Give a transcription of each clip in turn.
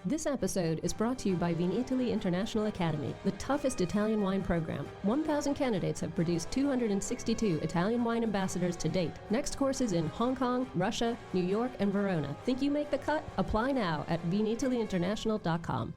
This episode is brought to you by Viticulture International Academy, the toughest Italian wine program. 1,000 candidates have produced 262 Italian wine ambassadors to date. Next courses in Hong Kong, Russia, New York, and Verona. Think you make the cut? Apply now at viticultureinternational.com.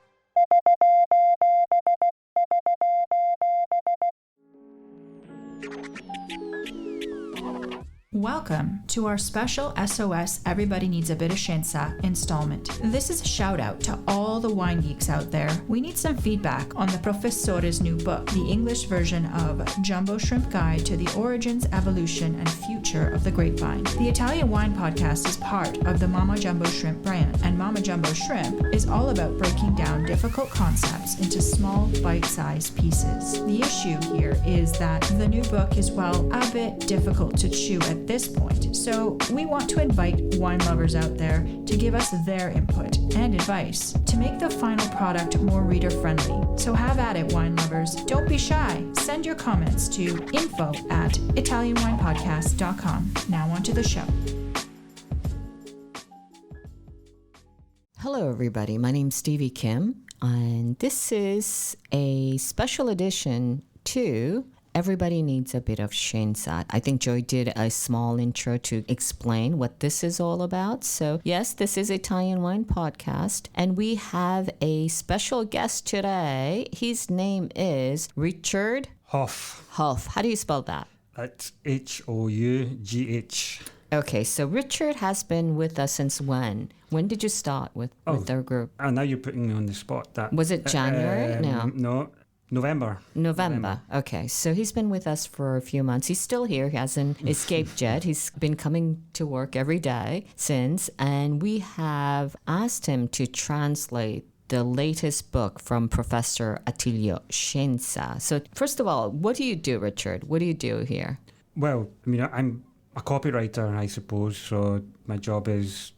Welcome to our special SOS Everybody Needs a Bit of Scienza installment. This is a shout out to all the wine geeks out there. We need some feedback on the Professore's new book, the English version of Jumbo Shrimp Guide to the Origins, Evolution, and Future of the Grapevine. The Italian Wine Podcast is part of the Mama Jumbo Shrimp brand, and Mama Jumbo Shrimp is all about breaking down difficult concepts into small, bite-sized pieces. The issue here is that the new book is, well, a bit difficult to chew at this point, so we want to invite wine lovers out there to give us their input and advice to make the final product more reader-friendly. So have at it, wine lovers. Don't be shy. Send your comments to info@italianwinepodcast.com. Now on to the show. Hello, everybody. My name's Stevie Kim, and this is a special edition to Everybody Needs a Bit of Scienza. I think Joy did a small intro to explain what this is all about. So yes, this is Italian Wine Podcast, and we have a special guest today. His name is Richard Hough. Hough. How do you spell that? That's Hough. Okay, so Richard has been with us since when? When did you start with our group? Now you're putting me on the spot. Was it January? No. November. Okay, so he's been with us for a few months. He's still here. He hasn't escaped yet. He's been coming to work every day since, and we have asked him to translate the latest book from Professor Attilio Scienza. So first of all, what do you do, Richard? What do you do here? Well, I mean, I'm a copywriter, I suppose, so my job is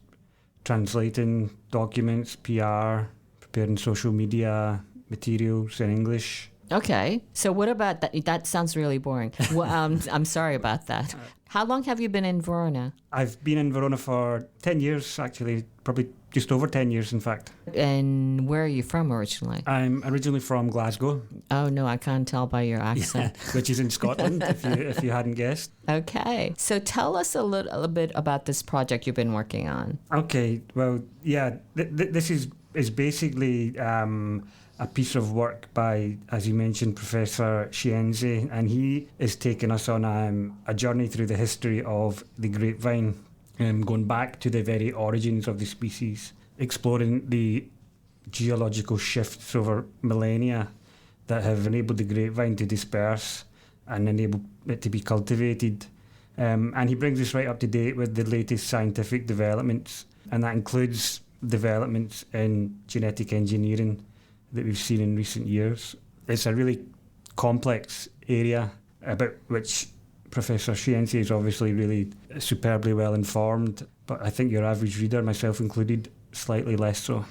translating documents, PR, preparing social media materials in English. Okay, so what about that? That sounds really boring. Well, I'm sorry about that. How long have you been in Verona? I've been in Verona for 10 years, actually, probably just over 10 years, in fact. And where are you from originally? I'm originally from Glasgow. Oh, no, I can't tell by your accent. Yeah, which is in Scotland, if you hadn't guessed. Okay, so tell us a little bit about this project you've been working on. Okay, well, yeah, this is basically a piece of work by, as you mentioned, Professor Scienza, and he is taking us on a journey through the history of the grapevine, going back to the very origins of the species, exploring the geological shifts over millennia that have enabled the grapevine to disperse and enable it to be cultivated. And he brings us right up to date with the latest scientific developments, and that includes developments in genetic engineering that we've seen in recent years. It's a really complex area about which Professor Scienza is obviously really superbly well informed, but I think your average reader, myself included, slightly less so.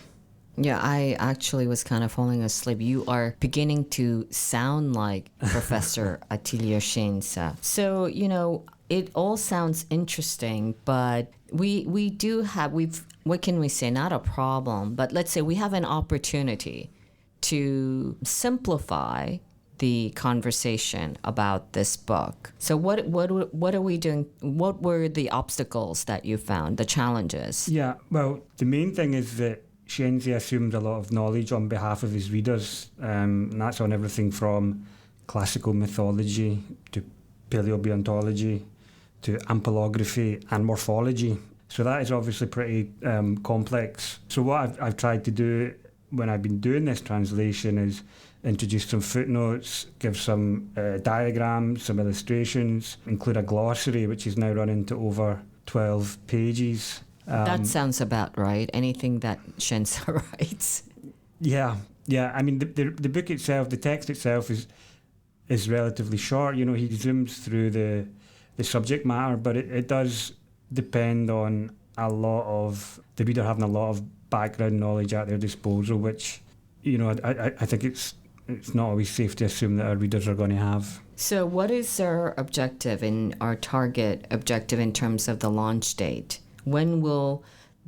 Yeah, I actually was kind of falling asleep. You are beginning to sound like Professor Attilio Scienza. So, you know, it all sounds interesting, but we do have, what can we say, not a problem, but let's say we have an opportunity to simplify the conversation about this book. So what are we doing? What were the obstacles that you found, the challenges? Yeah, well, the main thing is that Scienza assumes a lot of knowledge on behalf of his readers, and that's on everything from classical mythology to paleobiology to ampelography and morphology. So that is obviously pretty complex. So what I've tried to do when I've been doing this translation is introduce some footnotes, give some diagrams, some illustrations, include a glossary, which is now running to over 12 pages. That sounds about right. Anything that Scienza writes. Yeah. I mean, the book itself, the text itself is relatively short. You know, he zooms through the subject matter, but it does depend on a lot of the reader having a lot of background knowledge at their disposal, which, you know, I think it's not always safe to assume that our readers are going to have. So what is our objective and our target objective in terms of the launch date? When will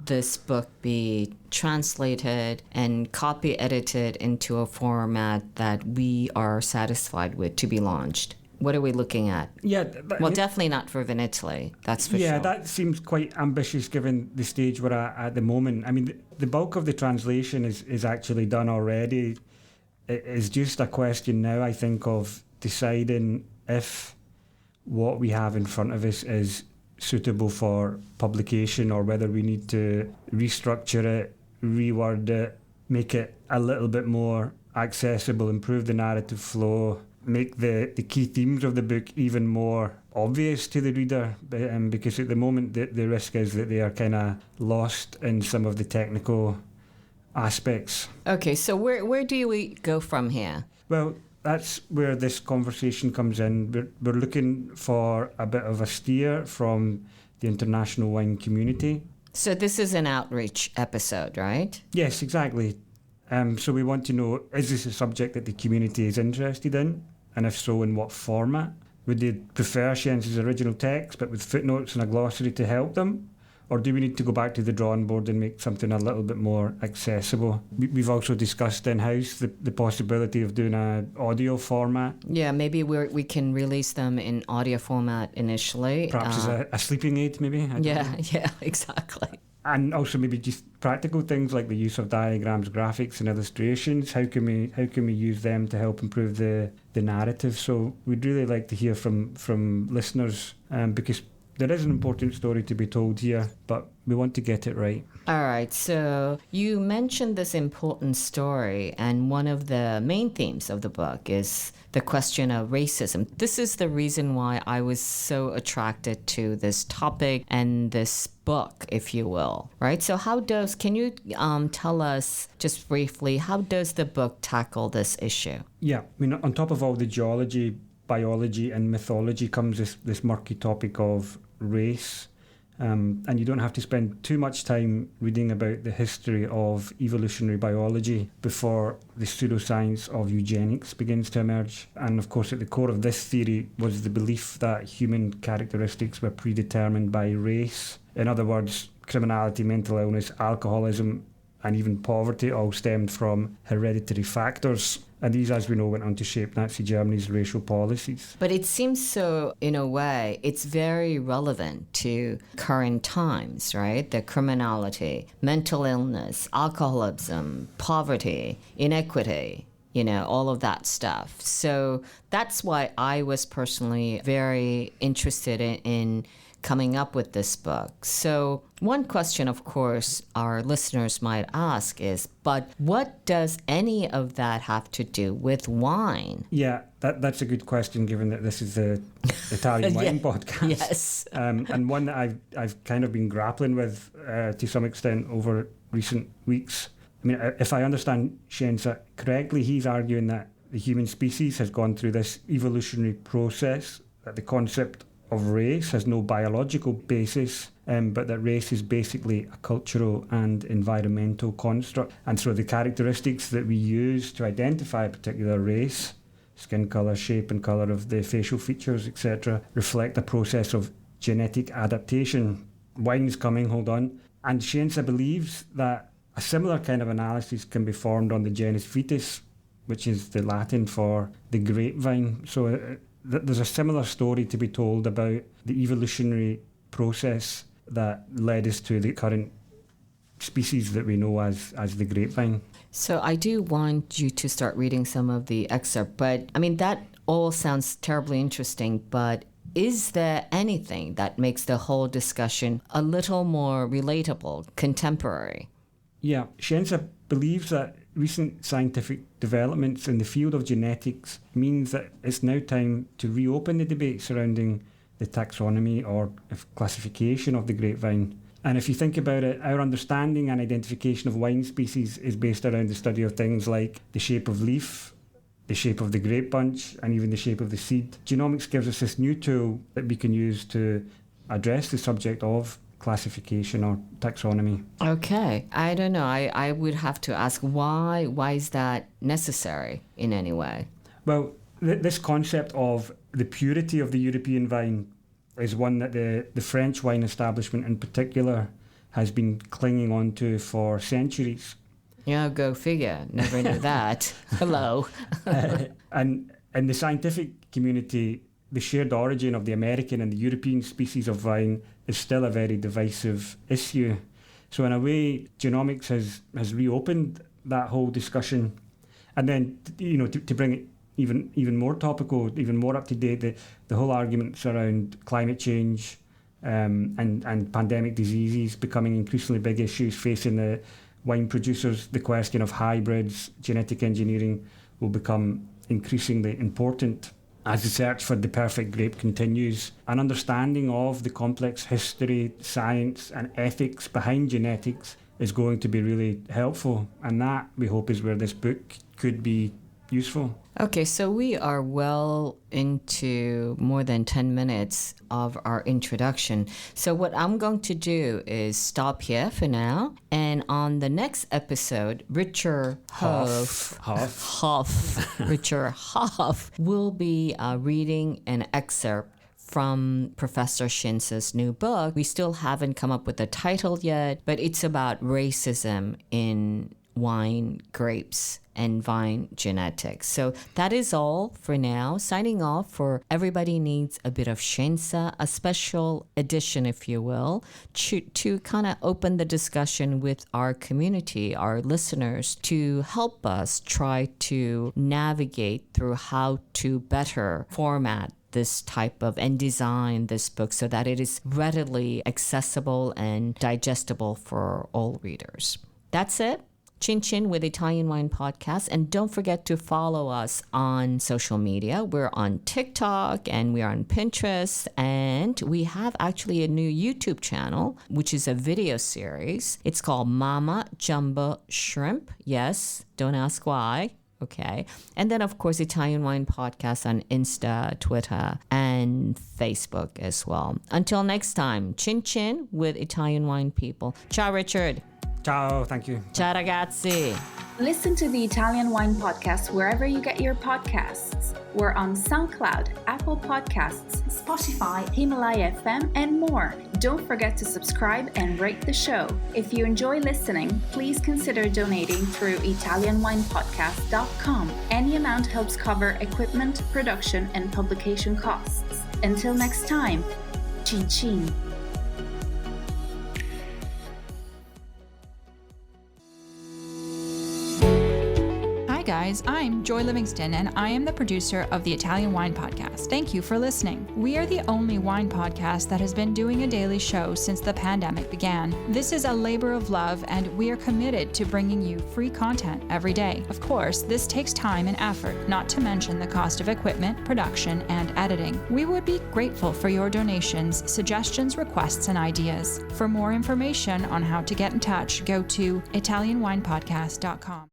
this book be translated and copy edited into a format that we are satisfied with to be launched? What are we looking at? Yeah. Well, definitely not for Italy, that's for sure. Yeah, that seems quite ambitious given the stage we're at the moment. I mean, the bulk of the translation is actually done already. It is just a question now, I think, of deciding if what we have in front of us is suitable for publication or whether we need to restructure it, reword it, make it a little bit more accessible, improve the narrative flow, make the key themes of the book even more obvious to the reader, because at the moment the risk is that they are kind of lost in some of the technical aspects. Okay, so where do we go from here? Well, that's where this conversation comes in. We're looking for a bit of a steer from the international wine community. So this is an outreach episode, right? Yes, exactly. So we want to know, is this a subject that the community is interested in? And if so, in what format? Would they prefer Scienza's original text, but with footnotes and a glossary to help them? Or do we need to go back to the drawing board and make something a little bit more accessible? We've also discussed in-house the possibility of doing an audio format. Yeah, maybe we can release them in audio format initially. Perhaps as a sleeping aid, maybe? Yeah, exactly. And also maybe just practical things like the use of diagrams, graphics and illustrations. How can we use them to help improve the narrative? So we'd really like to hear from listeners, because there is an important story to be told here, but we want to get it right. All right, so you mentioned this important story, and one of the main themes of the book is the question of racism. This is the reason why I was so attracted to this topic and this book, if you will, right? So can you tell us just briefly, how does the book tackle this issue? Yeah, I mean, on top of all the geology, biology and mythology comes this murky topic of race. And you don't have to spend too much time reading about the history of evolutionary biology before the pseudoscience of eugenics begins to emerge. And of course, at the core of this theory was the belief that human characteristics were predetermined by race. In other words, criminality, mental illness, alcoholism, and even poverty all stemmed from hereditary factors. And these, as we know, went on to shape Nazi Germany's racial policies. But it seems so, in a way, it's very relevant to current times, right? The criminality, mental illness, alcoholism, poverty, inequity, all of that stuff. So that's why I was personally very interested in coming up with this book. So one question, of course, our listeners might ask is, but what does any of that have to do with wine? Yeah, that's a good question, given that this is the Italian wine podcast. Yes. And one that I've kind of been grappling with to some extent over recent weeks. I mean, if I understand Scienza correctly, he's arguing that the human species has gone through this evolutionary process, that the concept of race has no biological basis, but that race is basically a cultural and environmental construct. And so the characteristics that we use to identify a particular race, skin colour, shape and colour of the facial features, etc., reflect a process of genetic adaptation. Wine's coming, hold on. And Scienza believes that a similar kind of analysis can be formed on the genus vitis, which is the Latin for the grapevine. So there's a similar story to be told about the evolutionary process that led us to the current species that we know as the grapevine. So I do want you to start reading some of the excerpt, but I mean, that all sounds terribly interesting, but is there anything that makes the whole discussion a little more relatable, contemporary? Yeah, Scienza believes that recent scientific developments in the field of genetics means that it's now time to reopen the debate surrounding the taxonomy or classification of the grapevine. And if you think about it, our understanding and identification of wine species is based around the study of things like the shape of leaf, the shape of the grape bunch, and even the shape of the seed. Genomics gives us this new tool that we can use to address the subject of classification or taxonomy. Okay. I don't know. I would have to ask why is that necessary in any way? Well, this concept of the purity of the European vine is one that the French wine establishment in particular has been clinging on to for centuries. Yeah, go figure. Never knew that. Hello. And in the scientific community, the shared origin of the American and the European species of vine is still a very divisive issue. So in a way, genomics has reopened that whole discussion. And then, to bring it even more topical, even more up to date, the whole arguments around climate change and pandemic diseases becoming increasingly big issues facing the wine producers. The question of hybrids, genetic engineering will become increasingly important as the search for the perfect grape continues. An understanding of the complex history, science and ethics behind genetics is going to be really helpful, and that, we hope, is where this book could be useful. Okay, so we are well into more than 10 minutes of our introduction. So what I'm going to do is stop here for now. And on the next episode, Richard Richard Hoff will be reading an excerpt from Professor Scienza's new book. We still haven't come up with a title yet, but it's about racism in wine grapes and vine genetics. So that is all for now. Signing off for Everybody Needs a Bit of Scienza, a special edition, if you will, to kind of open the discussion with our community, our listeners, to help us try to navigate through how to better format this type of and design this book so that it is readily accessible and digestible for all readers. That's it. Chin Chin with Italian Wine Podcast. And don't forget to follow us on social media. We're on TikTok and we're on Pinterest. And we have actually a new YouTube channel, which is a video series. It's called Mama Jumbo Shrimp. Yes, don't ask why. Okay. And then, of course, Italian Wine Podcast on Insta, Twitter, and Facebook as well. Until next time, Chin Chin with Italian Wine People. Ciao, Richard. Ciao, thank you. Ciao, ragazzi. Listen to the Italian Wine Podcast wherever you get your podcasts. We're on SoundCloud, Apple Podcasts, Spotify, Himalaya FM, and more. Don't forget to subscribe and rate the show. If you enjoy listening, please consider donating through ItalianWinePodcast.com. Any amount helps cover equipment, production, and publication costs. Until next time, Chin Chin. Guys, I'm Joy Livingston, and I am the producer of the Italian Wine Podcast. Thank you for listening. We are the only wine podcast that has been doing a daily show since the pandemic began. This is a labor of love, and we are committed to bringing you free content every day. Of course, this takes time and effort, not to mention the cost of equipment, production, and editing. We would be grateful for your donations, suggestions, requests, and ideas. For more information on how to get in touch, go to ItalianWinePodcast.com.